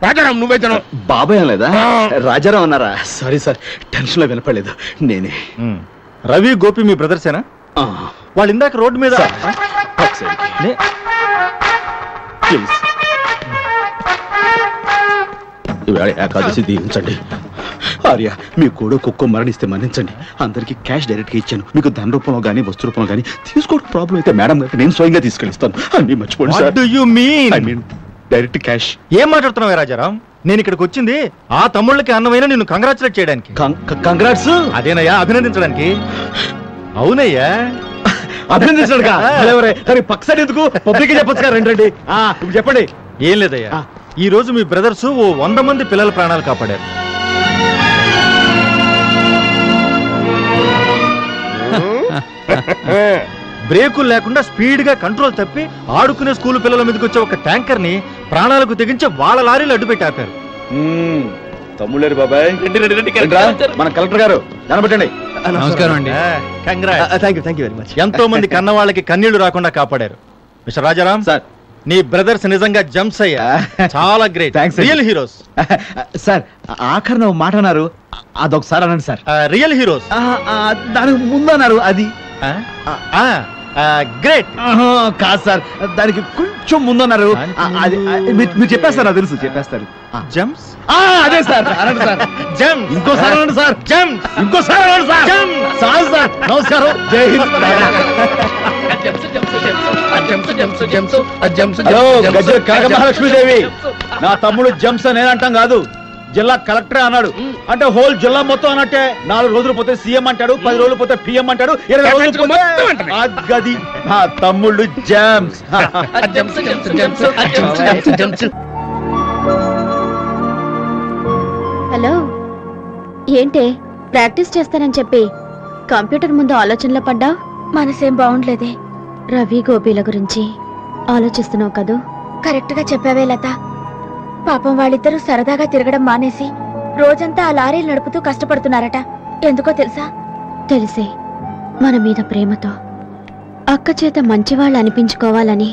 రాజారాం నువ్వైతే బాబాయ్ లేదా రాజారాం అన్నారా? సారీ సార్, టెన్షన్ లో వినపడలేదు. నేనే. రవి గోపి మీ బ్రదర్సేనా? వాళ్ళు ఇందాక రోడ్డు మీద ప్లీజ్ ఇవాళ ఏకాదశి దీవించండి. ఆర్య, మీ కోడో కుక్కో మరణిస్తే మన్నించండి. అందరికి క్యాష్ డైరెక్ట్ గా ఇచ్చాను. మీకు ధన రూపంలో గానీ వస్తు రూపంలో గానీ తీసుకోవడం ప్రాబ్లం అయితే మేడం గారికి నేను స్వయంగా తీసుకెళ్ళిస్తాను. అన్ని మర్చిపోండి sir. I mean direct cash. ఏం మాట్లాడుతున్నావే రాజారాం? నేను ఇక్కడికి వచ్చింది ఆ తమ్ముళ్ళకి అన్నమైన నిన్ను కంగ్రాచులేట్ చేయడానికి. కంగ్రాట్స్? అదేనయ్యా, అభినందించడానికి. అవునయ్యా, అభినందించడానికి. పక్క సైడ్ ఎందుకు? పబ్లిక్ చెప్పొచ్చు కదా. రండి ఇప్పుడు చెప్పండి. ఏం లేదయ్యా, ఈ రోజు మీ బ్రదర్స్ ఓ 100 మంది పిల్లల ప్రాణాలు కాపాడారు. బ్రేకులు లేకుండా స్పీడ్ గా కంట్రోల్ తప్పి ఆడుకునే స్కూల్ పిల్లల మీదకి వచ్చే ఒక ట్యాంకర్ ని ప్రాణాలకు తెగించి వాళ్ళ లారీలు అడ్డుపెట్టి ఆపారు. తమ్ముళ్ళేరు బాబాయ్. మన కలెక్టర్ గారు కనబెట్టండి. నమస్కారం అండి. Thank you very much. ఎంతో మంది కన్న వాళ్ళకి కన్నీళ్లు రాకుండా కాపాడారు. మిస్టర్ రాజారాం సార్, నీ బ్రదర్స్ నిజంగా జంప్స్ అయ్యా. చాలా గ్రేట్. Real heroes. సార్, ఆఖరి మాట అన్నారు, అదొకసారి అనండి సార్. Real heroes. దానికి ముందు అన్నారు, అది గ్రేట్ కాదు సార్. దానికి కొంచెం ముందన్నారు. మీరు చెప్పేస్తారు, నాకు తెలుసు చెప్పేస్తారు. జంప్స్. అదే సార్, అనండి సార్. జంప్స్. ఇంకోసారి అనండి సార్. జంప్స్. ఇంకోసారి అనండి సార్. చాలు సార్. నమస్కారం. జై హింద్. హలో గజ మహాలక్ష్మీదేవి, నా తమ్ముడు జంప్స్ నేనంటాం కాదు, జిల్లా కలెక్టరే అన్నాడు. అంటే హోల్ జిల్లా మొత్తం అన్నట్టే. 4 రోజులు పోతే సీఎం అంటాడు, 10 రోజులు పోతే పిఎం అంటాడు, 20 రోజులు పోతే గది. నా తమ్ముళ్ళు జంప్స్. హలో, ఏంటే ప్రాక్టీస్ చేస్తానని చెప్పి కంప్యూటర్ ముందు ఆలోచనలో పడ్డా? మనసేం బాగుండలేదే. రవి గోపీల గురించి ఆలోచిస్తున్నావు కదూ? కరెక్ట్ గా చెప్పావే లత. పాపం వాళ్ళిద్దరూ సరదాగా తిరగడం మానేసి రోజంతా ఆ లారీలు నడుపుతూ కష్టపడుతున్నారట. ఎందుకో తెలుసా? తెలిసే, మన మీద ప్రేమతో అక్క చేత మంచివాళ్ళు అనిపించుకోవాలని.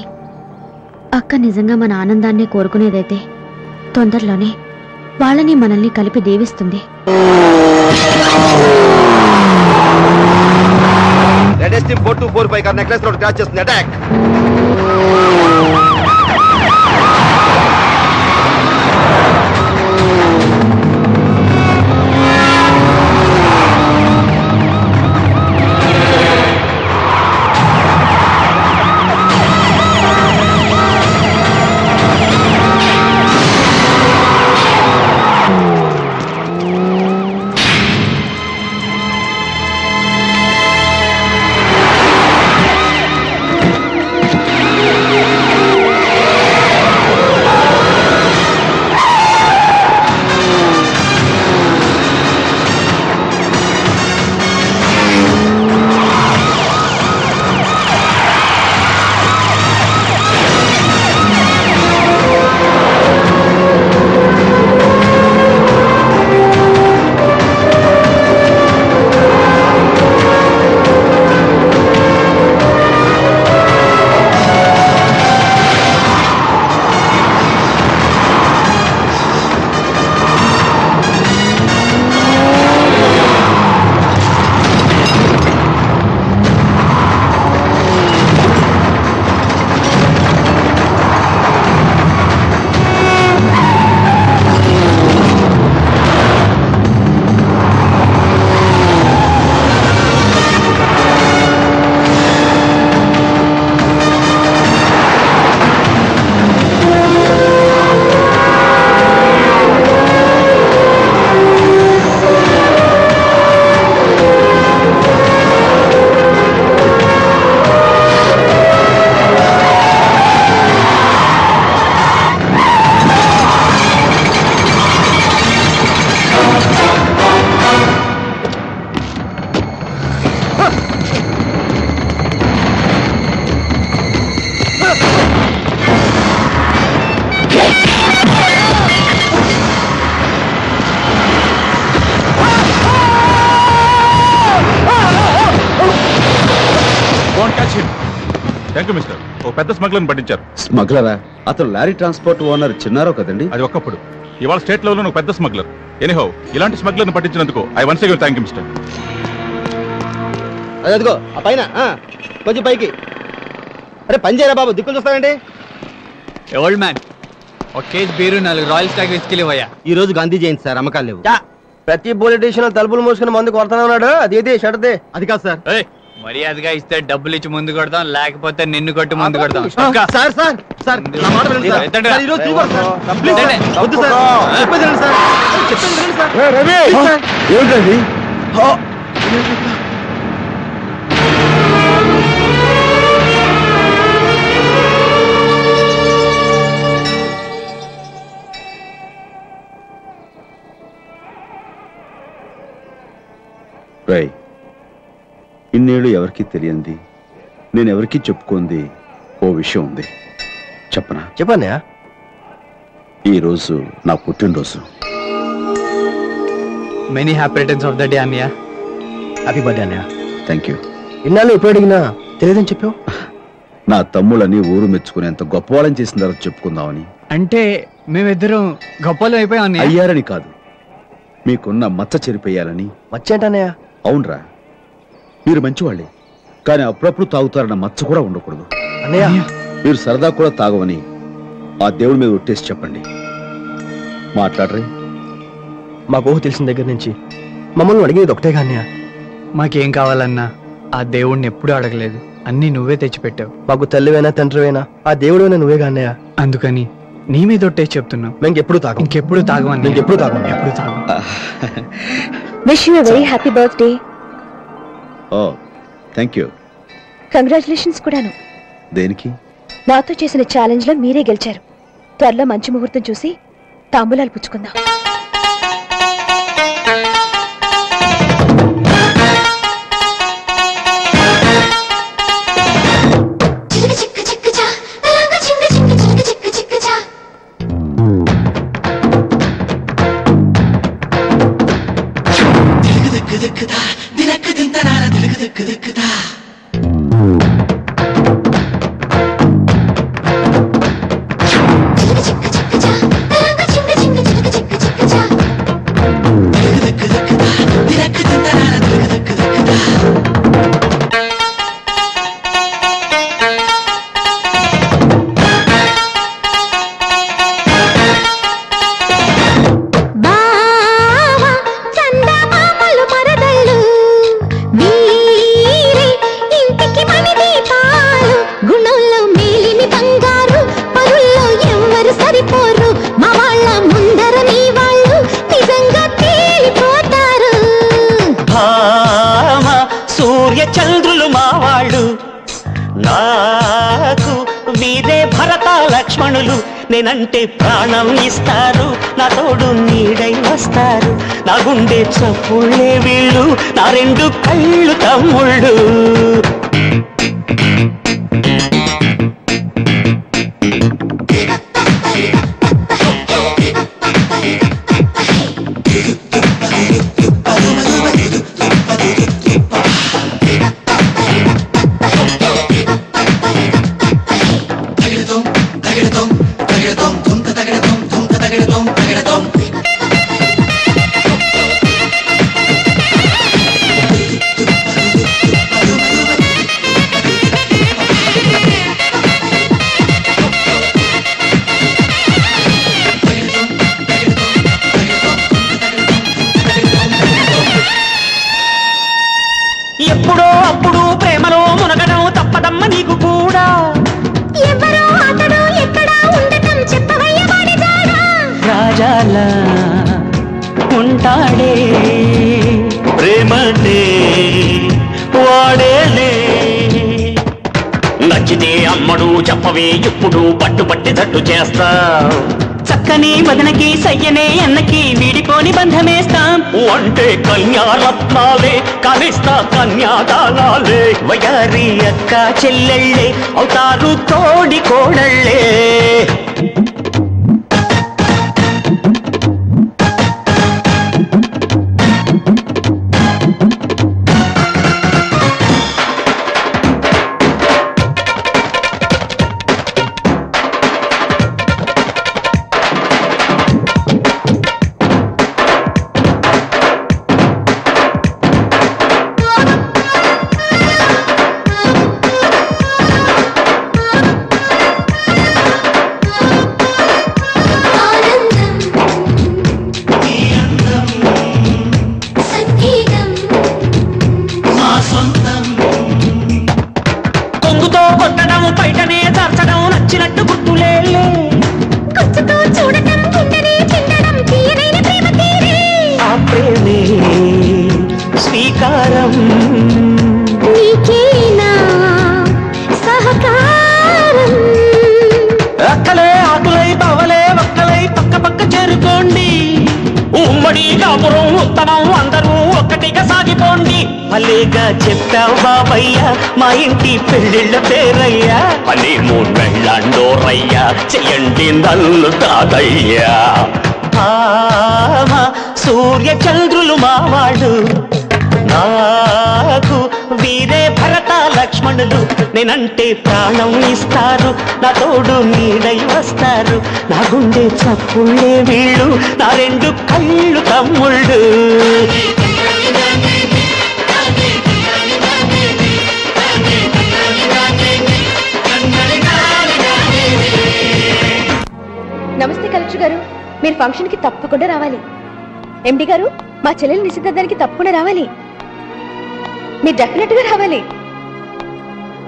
అక్క నిజంగా మన ఆనందాన్ని కోరుకునేదైతే తొందరలోనే వాళ్ళని మనల్ని కలిపి దీవిస్తుంది. నెక్లెస్ రోడ్ క్రాచ్ చేస్తుంది. అటాక్. Thank you mister. ఓ పెద్ద స్మగ్లర్ని పట్టించారు. స్మగ్లరా? అతను లారీ ట్రాన్స్పోర్ట్ ఓనర్ చిన్నారో కదండి? అది ఒకప్పుడు. ఇవాళ స్టేట్ లెవెల్లో ఒక పెద్ద స్మగ్లర్. ఎనీహౌ ఇలాంటి స్మగ్లర్ని పట్టించినందుకు I once again thank you mister. అదిగో ఆ పైన కొంచెం పైకి. అరే పని చేయరా బాబు, దిక్కులు చూస్తానండి. ఓల్డ్ మ్యాన్, ఒక కేజ్ బీరు 4 రాయల్ స్టాగ్ విస్కీలు ఇవ్వయా. ఈ రోజు గాంధీ జయంతి సార్, అమ్మకాలు లేవు. ప్రతి పోలీస్ స్టేషన్ తలుపులు మూసుకుని మందు కొడతానే ఉన్నాడు. అదేది షడదే. అది కాదు సార్. మర్యాదగా ఇస్తే డబ్బులు ఇచ్చి ముందు కొడతాం, లేకపోతే నిన్ను కొట్టి ముందు కొడతాం. సార్ సార్ సార్ నా మాట వినండి సార్. సార్, ఈ రోజు తీసుకోండి సార్. Please sir. వద్దు సార్, చెప్పేది వినండి సార్. చెప్పేది వినండి సార్. Ravi please sir. ఏమిటండి? రై, ఇన్నేళ్ళు ఎవరికి తెలియంది, నేను ఎవరికి చెప్పుకుంది ఓ విషయం ఉంది. చెప్పనా? చెప్పండి. ఈరోజు నా పుట్టినరోజు. Many happy returns of the day అన్నయ్య. హ్యాపీ బర్త్డే అన్నయ్య. Thank you. ఇన్నాళ్ళు ఎప్పుడు అడిగినా తెలియదని చెప్పావు. నా తమ్ముళ్ళని ఊరు మెచ్చుకునేంత గొప్పవాళ్ళని చేసిన తర్వాత చెప్పుకుందామని. అంటే మేమిద్దరం గొప్పలు అయిపోయాం అన్నయ్య. అయ్యారని కాదు, మీకున్న మచ్చ చెరిపోయాలని. వచ్చేంటన్నయ్య? అవునరా, మీరు మంచివాళ్ళే, కానీ అప్పుడప్పుడు తాగుతారన్న మచ్చ కూడా ఉండకూడదు. అన్నయ్య, మీరు సరదా కూడా తాగవని ఆ దేవుడి మీద ఒట్టేసి చెప్పండి. మాట్లాడరే. మాకు ఊహ తెలిసిన దగ్గర నుంచి మమ్మల్ని అడిగేది ఒకటేగా అన్నయ్య. మాకేం కావాలన్నా ఆ దేవుణ్ణి ఎప్పుడూ అడగలేదు, అన్నీ నువ్వే తెచ్చిపెట్టావు. మాకు తల్లివైనా తండ్రివైనా ఆ దేవుడివైనా నువ్వేగా అన్నయ్య. అందుకని నీ మీద ఒట్టేసి చెప్తున్నావు, మేము ఎప్పుడు తాగం. ఇంకెప్పుడు తాగమని. ఎప్పుడు తాగం. ఎప్పుడు తాగం. Wish you very happy birthday. ఓ థ్యాంక్ యూ. కంగ్రాచులేషన్స్ కూడాను. దేనికి? నాతో చేసిన ఛాలెంజ్ లో మీరే గెలిచారు. త్వరలో మంచి ముహూర్తం చూసి తాంబూలాలు పుచ్చుకుందాం. చంద్రులు మావాళ్ళు, నాకు వీరే భరత లక్ష్మణులు. నేనంటే ప్రాణం ఇస్తారు, నా తోడు నీడై వస్తారు. నా గుండె చప్పుళ్ళే వీళ్ళు, నా 2 కళ్ళు తమ్ముళ్ళు. ఎప్పుడో అప్పుడు ప్రేమలో మునగడం తప్పదమ్మ నీకు కూడా. ఎవరో అతడు ఎక్కడా ఉండటం చెప్పవయ్య వాడి జాడ. రాజాలా ఉంటాడే ప్రేమనే వాడేలే. నచ్చితే అమ్మడు చెప్పవే ఇప్పుడు పట్టుపట్టి తట్టు చేస్తా. చక్కని వదనకి సయ్యనే అన్నకి వీడిపోని బంధమేస్తాం. అంటే కన్యారత్నాలే కనిస్తా కన్యాదానాలే. వయారి అక్క చెల్లెళ్ళే అవుతారు తోడి కోడళ్ళే. కరెక్ట్గా చెప్పావు బాబయ్య మా ఇంటి పెళ్ళిళ్ళ పేరయ్యా హనీమూన్ వెళ్ళండోరయ్యా చెయ్యండి నల్లు తాగయ్యా సూర్య చంద్రులు మావాళ్ళు నాకు వీరే భరత లక్ష్మణులు నేనంటే ప్రాణం ఇస్తారు నా తోడు నీడై వస్తారు నా గుండె చప్పుళ్ళే వీళ్ళు నా రెండు కళ్ళు తమ్ముళ్ళు నమస్తే కలెక్టర్ గారు, మీరు ఫంక్షన్ కి తప్పకుండా రావాలి. ఎండి గారు, మా చెల్లెలు నిశ్చితార్థానికి తప్పకుండా రావాలి. మీరు డెఫినెట్ గా రావాలి.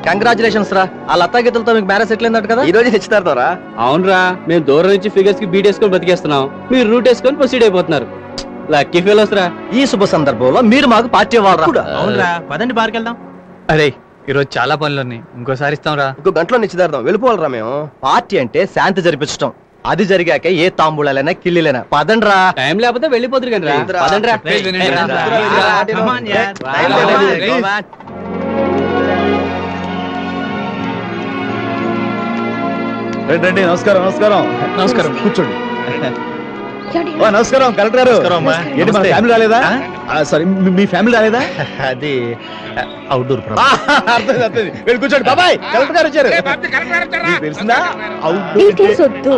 కంగ్రాచులేషన్స్ రా. ఆ లతా గీతలతో మీకు మ్యారేజ్ సెటిల్ అయిందట కదా, ఈ రోజు నిశ్చితార్థం. అవునరా, మేము దూరం నుంచి ఫిగర్స్ కి బీట్ వేసుకొని బతికేస్తున్నాం, మీరు రూట్ వేసుకొని ప్రొసీడ్ అయిపోతున్నారు. లక్కీ ఫెలోస్ రా. ఈ శుభ సందర్భంలో మీరు మాకు పార్టీ ఇవ్వాలి. అవునరా, పదండి బార్కి వెళ్దాం. అరే ఈరోజు చాలా పనులు ఉన్నాయి, ఇంకోసారి ఇస్తాం రా. ఇంకో గంటలో నిశ్చితార్థం, వెళ్ళిపోవాలరా మేము. పార్టీ అంటే శాంతి జరిపించడం, అది జరిగాక ఏ తాంబూలైనా కిల్లిలైనా. పదండ్రా. టైం లేకపోతే వెళ్ళిపోతురు కానీ రా. పదండ్రా. రండి. నమస్కారం. నమస్కారం. నమస్కారం. కూర్చోండి. ఏమండి? నమస్కారం కలెక్టర్ గారు. ఏంటి మన ఫ్యామిలీ రాలేదా? సారీ, మీ ఫ్యామిలీ రాలేదా? అది అవుట్డోర్ అర్థం. వెళ్ళి కూర్చోండి. బాబాయ్, కలెక్టర్ గారు వచ్చారు. మీకు తెలిసిందా? డీటెయిల్స్ వద్దు.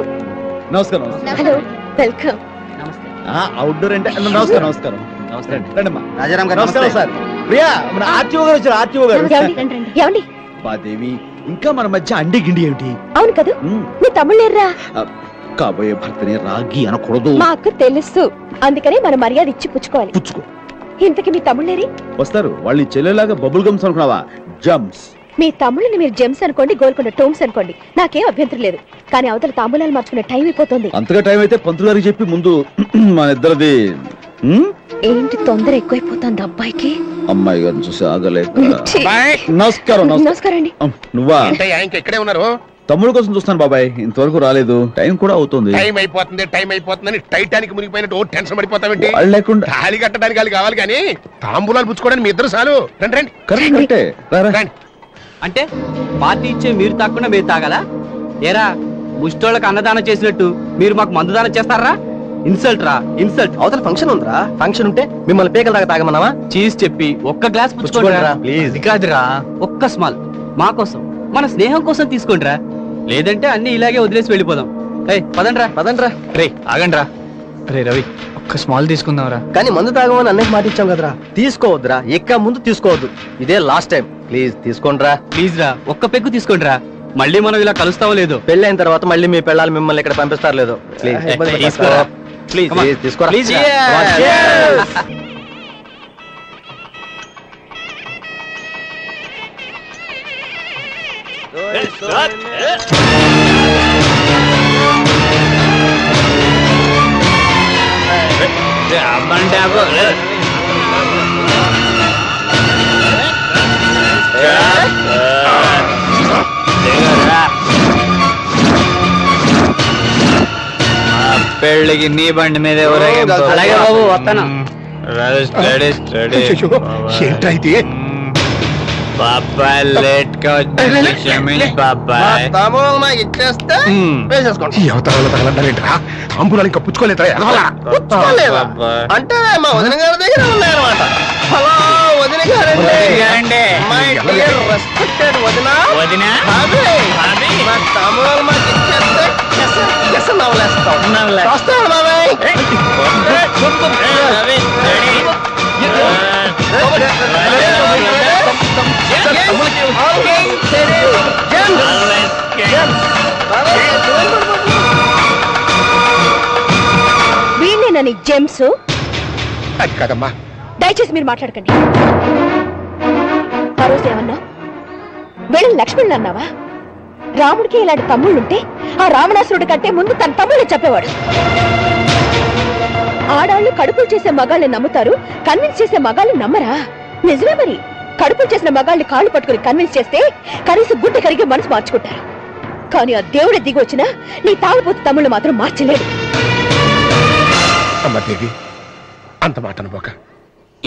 నమస్కారం. Hello, welcome. అవుట్డోర్ అంటే నమస్కారం. నమస్కారం. నమస్కారం. రండమ్మా. రాజారాం గారు నమస్కారం సార్. ప్రియా, మన ఆర్టీఓ గారు వచ్చారు. ఆర్టీఓ గారు. ఏమండి? బాదేవి, ఇంకా మన మధ్య అండి గిండి ఏమిటి? అవును కదా, మీ తమ్ముళ్ళు లేరురా? కాబోయే భర్తని రాగి అనకూడదు. మాకు తెలుసు, అందుకనే మన మర్యాద ఇచ్చి పుచ్చుకోవాలి. పుచ్చుకో. ఇంతకి మీ తమ్ముళ్ళేరి? వస్తారు. వాళ్ళని చెల్లెలాగా బబుల్ గమ్స్ అనుకున్నావా? జమ్స్. మీ తమ్ముళ్ళని మీరు జెమ్స్ అనుకోండి, గోల్కొండ టోమ్స్ అనుకోండి, నాకేం అభ్యంతరం లేదు. కానీ అవతల తాంబూలాలు మార్చుకునే టైం అయిపోతుంది. అంతగా టైం అయితే పంతులు గారికి చెప్పి ముందు మన ఇద్దరిది. ఏంటి తొందర ఎక్కువైపోతుంది అబ్బాయికి? అమ్మాయి గారిని చూసి ఆగలేక. ఛీ. నమస్కారం. నమస్కారం అండి. నువ్వా? ఇక్కడే ఉన్నారు. తమ్ముడు కోసం చూస్తాను బాబాయ్, ఇంతవరకు రాలేదు. టైం కూడా అవుతుంది. టైం అయిపోతుందని టైటానిక్ మునిగిపోయినట్టు టెన్షన్ పడిపోతావేంటి? వాళ్ళు లేకుండా తాళి కట్టడానికి వాళ్ళు కావాలి కానీ తాంబూలాలు పుచ్చుకోవడానికి మీ ఇద్దరు చాలు. రండి. కరెక్టే. రారా. అంటే పార్టీ ఇచ్చే మీరు తాగకుండా మీరు తాగాలా? ఏరా, ముష్టోళ్ళకి అన్నదానం చేసినట్టు మీరు మాకు మందు దానం చేస్తారా? ఇన్సల్ట్ రా, ఇన్సల్ట్. అవతల ఫంక్షన్ ఉందిరా. ఫంక్షన్ ఉంటే మిమ్మల్ని పేకల దాకా తాగమన్నావా? చీజ్ చెప్పి ఒక్క గ్లాస్ పుచ్చుకోండిరా ప్లీజ్. అది కాదురా, ఒక్క స్మాల్ మా కోసం, మన స్నేహం కోసం తీసుకోండిరా. లేదంటే అన్ని ఇలాగే వదిలేసి వెళ్ళిపోదాం. పదండ్రా. రే ఆగండి రా. రే రవి, ఒక్క స్మాల్ తీసుకుందాం రా. కానీ మందు తాగమని అన్నయ్య మాట ఇచ్చాం కదరా. తీసుకోవద్దురా, ఎక్క ముందు తీసుకోవద్దు. ఇదే లాస్ట్ టైం, ప్లీజ్ తీసుకోండిరా. ప్లీజ్ రా, ఒక్క పెగ్గు తీసుకోండిరా. మళ్ళీ మనం ఇలా కలుస్తావో లేదో. పెళ్ళైన తర్వాత మళ్ళీ మీ పెళ్ళాలు మిమ్మల్ని ఇక్కడ పంపిస్తారు లేదో. ప్లీజ్ తీసుకోరా. పెళ్ళికి నీ బండి మీద అలాగే బాబు, వస్తాను. ఏంటైతే బాబాయ్ లేట్ గా బాబాయ్. అవతల తగలంటారేంట్రా? తాంబూలాలు ఇంకా పుచ్చుకోలేదురా? అంటే మా వదిన గారి దగ్గర ఉన్నాయన్నమాట. హలో వదిన గారండి. మై డియర్ రెస్పెక్టెడ్ వదిన. మా తాంబూలాలు మాకు ఇచ్చేస్తే నవ్వులేస్తాం. వస్తాను బాబాయ్. వీళ్ళేనని జెమ్స్? అది కదమ్మా. దయచేసి మీరు మాట్లాడకండి. ఆ రోజు ఏమన్నా వీళ్ళని లక్ష్మణులు అన్నావా? రాముడికి ఇలాంటి తమ్ముళ్ళుంటే ఆ రావణాసురుడి కంటే ముందు తన తమ్ముళ్ళని చెప్పేవాడు. ఆడాళ్ళు కడుపులు చేసే మగాళ్ళని నమ్ముతారు, కన్విన్స్ చేసే మగాళ్ళని నమ్మరా? నిజమే మరి. కడుపులు చేసిన మగాళ్ళని కాళ్ళు పట్టుకుని కన్విన్స్ చేస్తే కనీసం గుడ్డ కరిగి మనసు మార్చుకుంటారు. కానీ ఆ దేవుడి దిగి వచ్చినా నీ తాగుపోతు తమ్ముళ్ళు మాత్రం మార్చలేడు. అమ్మ దేవి, అంత మాట అనుకోక.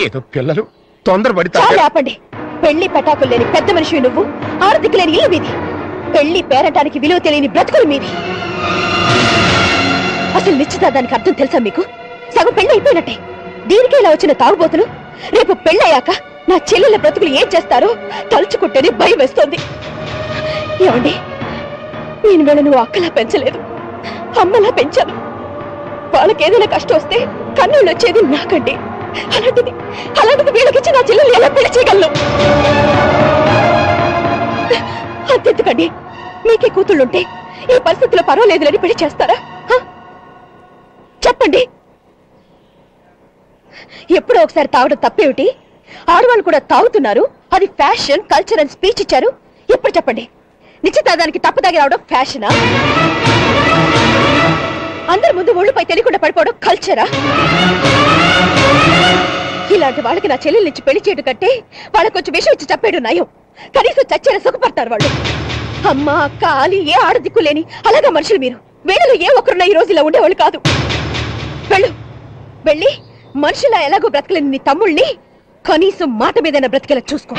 ఏదో పిల్లలు తొందరపడి చాలా ఆపండి. పెళ్లి పెటాకులు లేని పెద్ద మనిషి నువ్వు, ఆర్థిక లేని ఇల్లు మీది, పెళ్లి పేరటానికి విలువ తెలియని బ్రతుకులు మీది. అసలు నిశ్చితార్థానికి అర్థం తెలుసా మీకు? సగం పెళ్లి అయిపోయినట్టే. దీనికే ఇలా వచ్చిన తాగుబోతులు రేపు పెళ్ళయ్యాక నా చెల్లెల బ్రతుకులు ఏం చేస్తారో తలుచుకుంటేనే భయం వేస్తోంది. ఏమండి, నేను వీళ్ళను అక్కలా పెంచలేదు, అమ్మలా పెంచాను. వాళ్ళకి ఏదైనా కష్టం వస్తే కన్నీళ్ళు వచ్చేది నాకండి. అలాంటిది వీళ్ళకిచ్చి నా చెల్లెలు ఎలా పెళ్లి చేయగలను? అంతెందుకండి, మీకే కూతుళ్ళుంటే ఈ పరిస్థితుల్లో పర్వాలేదులని పెళ్లి చేస్తారా? చెప్పండి. ఎప్పుడో ఒకసారి తాగడం తప్పేమిటి? ఆడవాళ్ళు కూడా తాగుతున్నారు, అది ఫ్యాషన్, కల్చర్ అని స్పీచ్ ఇచ్చారు. ఎప్పుడు చెప్పండి, నిశ్చితార్థానికి తప్పు తాగి రావడం ఫ్యాషనా? అందరి ముందు ఒళ్ళుపై తెలియకుండా పడిపోవడం కల్చరా? ఇలాంటి వాళ్ళకి నా చెల్లెల్నిచ్చి పెళ్లి చేయడం కంటే వాళ్ళకి కొంచెం విషయం ఇచ్చి చెప్పేయడం నయం. కనీసం చచ్చేలా సుఖపడతారు వాళ్ళు. అమ్మ, అక్క, ఆలి ఏ ఆడదిక్కు లేని అలాగా మనుషులు మీరు. వీళ్ళలో ఏ ఒక్కరున్నా ఈ రోజు ఇలా ఉండేవాళ్ళు కాదు. వెళ్ళి మనుషులా ఎలాగో బ్రతకలేని నీ తమ్ముళ్ళని కనీసం మాట మీదైనా బ్రతికేలా చూసుకో.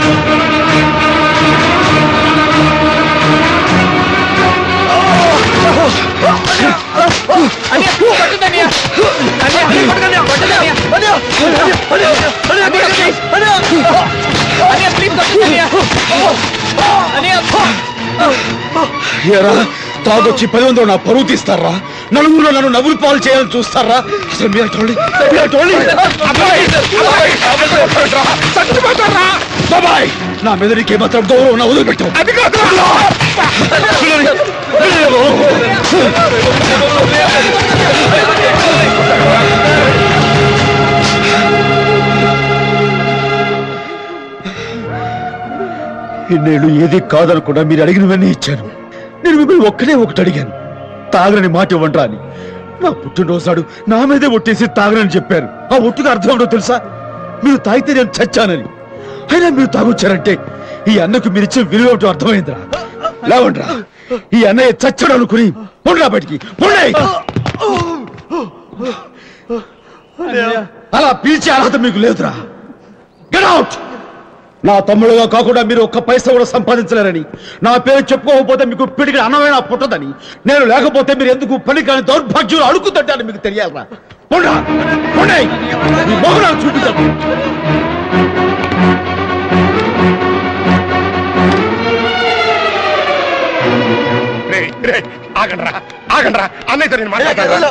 తాగొచ్చి 10 నా పరువు తీస్తారా? నలుగురులో నన్ను నవ్వులు పాలు చేయాలని చూస్తారా? అసలు బాబాయ్, నా మీద నీకే మాత్రం గౌరవం నా వదిలిపెట్టావు. ఇన్నేళ్ళు ఏది కాదనకుండా మీరు అడిగినవన్నీ ఇచ్చాను. నేను మిమ్మల్ని ఒక్కటే ఒకటి అడిగాను, తాగరని మాట ఇవ్వంట్రా అని. నా పుట్టినరోజు నాడు నా మీదే ఒట్టేసి తాగరని చెప్పారు. ఆ ఒట్టుగా అర్థం ఏంటో తెలుసా? మీరు తాగితే నేను చచ్చానని. అయినా మీరు తాగొచ్చారంటే ఈ అన్నకు మీరు ఇచ్చే విలువ ఏమిటో అర్థమైందిరా. లేవండ్రా, ఈ అన్నయ్య చచ్చాడు అనుకుని పొండ్రా బయటికి. అలా పీల్చే అర్హత మీకు లేదురా. Get out. నా తమ్ముడుగా కాకుండా మీరు ఒక్క పైసా కూడా సంపాదించలేరని, నా పేరు చెప్పుకోకపోతే మీకు పిడికి అన్నమైనా పుట్టదని, నేను లేకపోతే మీరు ఎందుకు పని కాని దౌర్భాగ్యులు అడుగుతుంటారని మీకు తెలియాలరా. చూపించాలి. ఆగండ్రా, అన్నయ్యతో నేను మాట్లాడతాను.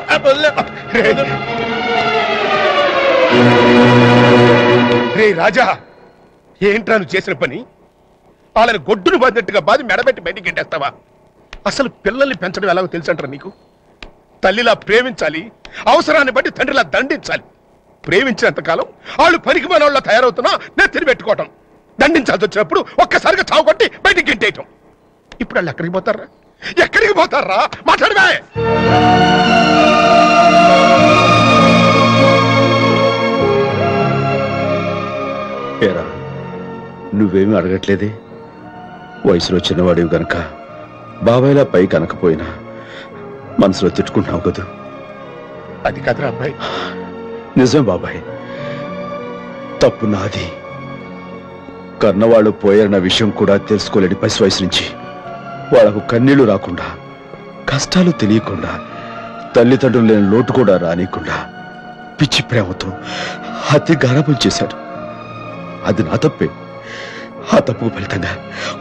రే రాజా, ఏంట్రా నువ్వు చేసిన పని? వాళ్ళని గొడ్డును బాధినట్టుగా బాధి మెడబెట్టి బయటికి గెంటేస్తావా? అసలు పిల్లల్ని పెంచడం ఎలాగో తెలుసంటారా నీకు? తల్లిలా ప్రేమించాలి, అవసరాన్ని బట్టి తండ్రిలా దండించాలి. ప్రేమించినంతకాలం వాళ్ళు పనికి మనోళ్ళ తయారవుతున్నా నేను తిరిగిపెట్టుకోవటం, దండించాల్సి వచ్చినప్పుడు ఒక్కసారిగా చావు కొట్టి బయటికి గెంటేయటం. ఇప్పుడు వాళ్ళు ఎక్కడికి పోతారా? ఎక్కడికి పోతారా? మాట్లాడవే. ఏరా, నువ్వేమీ అడగట్లేదే? వయసులో చిన్నవాడివి గనక బాబాయ్లా పై కనకపోయినా మనసులో తిట్టుకుంటున్నావు కదూ? అది కదరా అబ్బాయి. నిజం బాబాయ్, తప్పు నాది. కన్నవాళ్ళు పోయారన్న విషయం కూడా తెలుసుకోలేని పసి వయసు నుంచి వాళ్లకు కన్నీళ్లు రాకుండా, కష్టాలు తెలియకుండా, తల్లిదండ్రులు లేని లోటు కూడా రానియకుండా పిచ్చి ప్రేమతో అతి గారాబం చేశాడు. అది నా తప్పే. ఆ తప్పుకు ఫలితంగా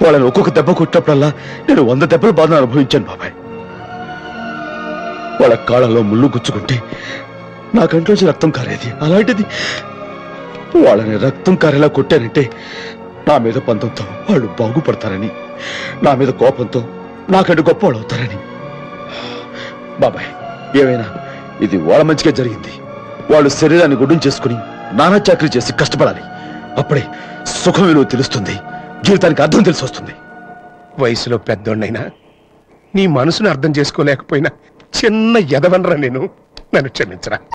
వాళ్ళని ఒక్కొక్క దెబ్బ కొట్టినప్పుడల్లా నేను 100 దెబ్బల బాధను అనుభవించాను బాబాయ్. వాళ్ళ కాళ్ళలో ముళ్ళు గుచ్చుకుంటే నా కంట్లోంచి రక్తం కారేది. అలాంటిది వాళ్ళని రక్తం కారేలా కొట్టానంటే నా మీద పంతంతో వాళ్ళు బాగుపడతారని, నా మీద కోపంతో నాకంటే గొప్ప వాళ్ళు అవుతారని. బాబాయ్, ఏమైనా ఇది వాళ్ళ మంచిగా జరిగింది. వాళ్ళు శరీరాన్ని గుడ్డం చేసుకుని నానా చాకరీ చేసి కష్టపడాలి. అప్పుడే సుఖం విలువ తెలుస్తుంది, జీవితానికి అర్థం తెలిసి వస్తుంది. వయసులో పెద్దోడినైనా నీ మనసును అర్థం చేసుకోలేకపోయినా చిన్న ఎదవనరా నేను. నన్ను క్షమించరా.